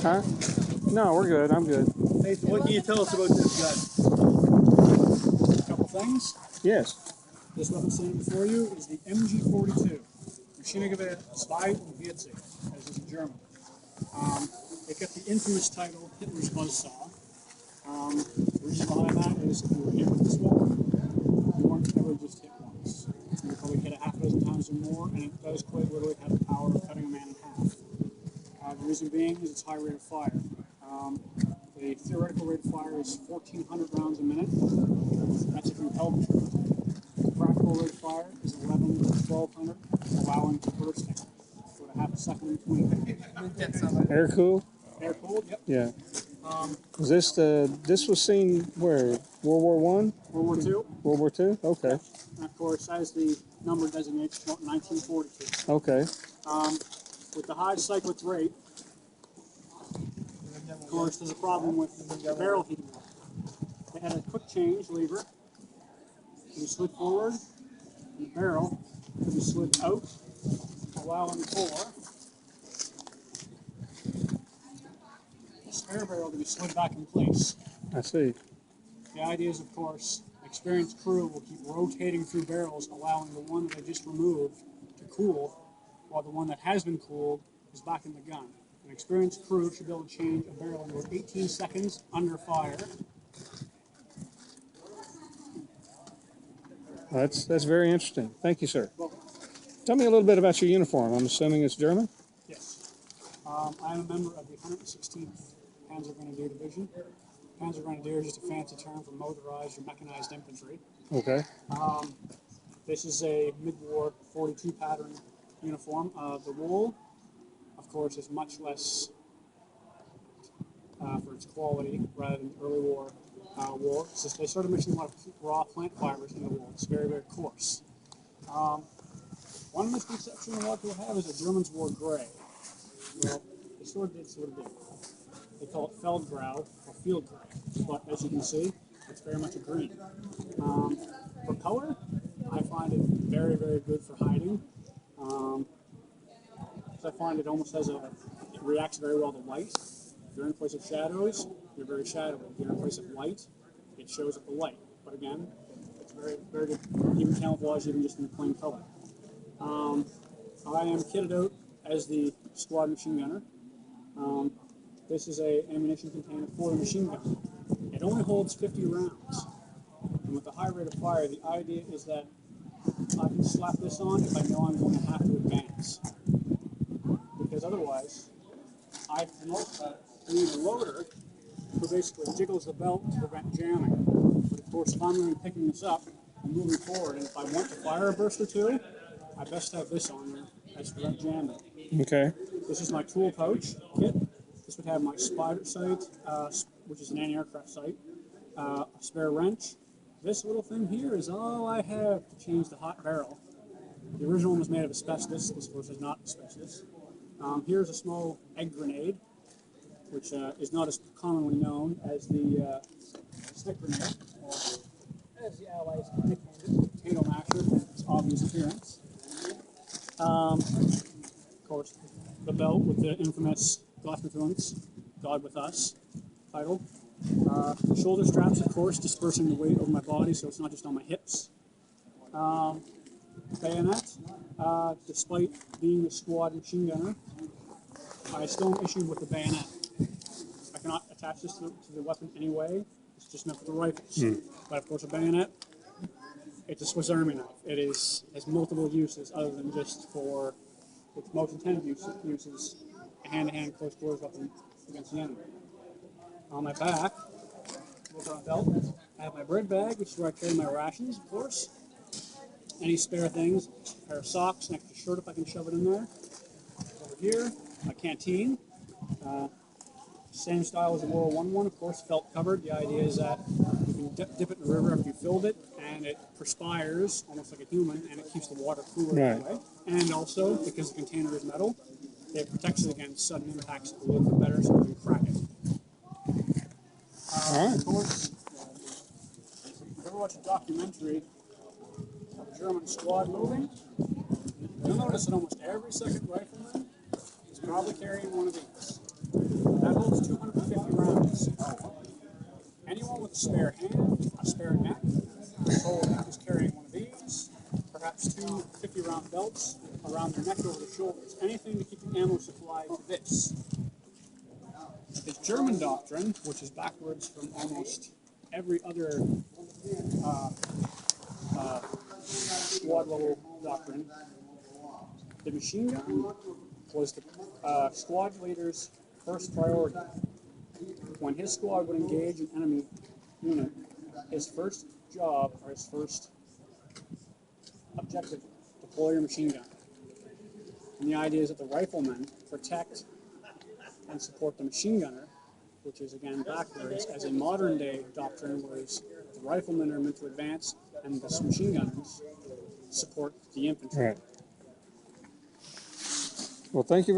Huh? No, we're good. I'm good. Hey, so what can you tell us about this gun? A couple things. Yes. This weapon sitting before you is the MG42. Maschinengewehr 42, as is in German. It got the infamous title Hitler's Buzzsaw. The reason behind that is if you were hit with this weapon, you weren't ever just hit once. You were probably hit a half dozen times or more, and it does quite literally have the power of cutting a man in half. The reason being is its high rate of fire. The theoretical rate of fire is 1,400 rounds a minute. That's if you held the trigger. The practical rate of fire is 11 to 1,200, allowing for bursting. So a half a second in between. Air cooled? Air cooled, yep. Yeah. Was this this was seen where? World War I? World War II. World War II? Okay. Yep. And of course, as the number designates, 1942. Okay. With the high cyclic rate, of course, there's a problem with the barrel heating up. They had a quick change lever. You slid forward, and the barrel could be slid out, allowing for the spare barrel to be slid back in place. I see. The idea is, of course, an experienced crew will keep rotating through barrels, allowing the one that they just removed to cool, while the one that has been cooled is back in the gun. An experienced crew should be able to change a barrel in about 18 seconds under fire. That's very interesting. Thank you, sir. Welcome. Tell me a little bit about your uniform. I'm assuming it's German? Yes. I am a member of the 116th Panzer Grenadier Division. Panzer Grenadier is just a fancy term for motorized or mechanized infantry. Okay. This is a mid-war 42 pattern uniform. The wool, of course, is much less for its quality rather than early war wool. So they started mixing a lot of raw plant fibers in the wool. It's very, very coarse. One misconception a lot of people have is that Germans wore gray. Well, they sort of did. They call it Feldgrau or field gray. But as you can see, it's very much a green. For color, I find it very, very good for hiding. I find it almost it reacts very well to light. If you're in a place of shadows, you're very shadowy. If you're in a place of light, it shows up the light. But again, it's very, very good, even camouflage, even just in plain color. I am kitted out as the squad machine gunner. This is an ammunition container for the machine gun. It only holds 50 rounds. And with the high rate of fire, the idea is that I can slap this on if I know I'm going to have to advance. Because otherwise, I need a loader who basically jiggles the belt to prevent jamming. But of course, if I'm going to be picking this up and moving forward, and if I want to fire a burst or two, I best have this on there as to prevent jamming. Okay. This is my tool pouch kit. This would have my spider sight, which is an anti-aircraft sight, a spare wrench. This little thing here is all I have to change the hot barrel. The original one was made of asbestos. This, of course, is not asbestos. Here's a small egg grenade, which is not as commonly known as the stick grenade, or as the Allies nicknamed it, potato masher, for its obvious appearance. Of course, the belt with the infamous Glasmatons, God with Us title. Shoulder straps, of course, dispersing the weight of my body so it's not just on my hips. Bayonet, despite being a squad machine gunner, I still am issued with the bayonet. I cannot attach this to the weapon anyway. It's just meant for the rifles. But of course, a bayonet, it's a Swiss Army knife. It has multiple uses other than just for its most intended uses, a hand-to-hand close quarters weapon against the enemy. On my back, on a belt, I have my bread bag, which is where I carry my rations, of course. Any spare things, a pair of socks, an extra shirt if I can shove it in there. Over here, my canteen. Same style as the World War I one, of course, felt covered. The idea is that you can dip it in the river after you filled it, and it perspires almost like a human, and it keeps the water cooler that way. And also, because the container is metal, it protects it against sudden impacts of the wood for better, so you can crack it. Of course, if you ever watch a documentary of a German squad moving, you'll notice that almost every second rifleman is probably carrying one of these. That spare hand, a spare neck, a soldier is carrying one of these, perhaps two 50-round belts around their neck over the shoulders. Anything to keep the ammo supply to this. His German doctrine, which is backwards from almost every other squad level doctrine, the machine gun was the squad leader's first priority. When his squad would engage an enemy unit, his first job or his first objective, deploy your machine gun. And the idea is that the riflemen protect and support the machine gunner, which is again backwards, as a modern day doctrine, whereas the riflemen are meant to advance and the machine gunners support the infantry. All right. Well, thank you.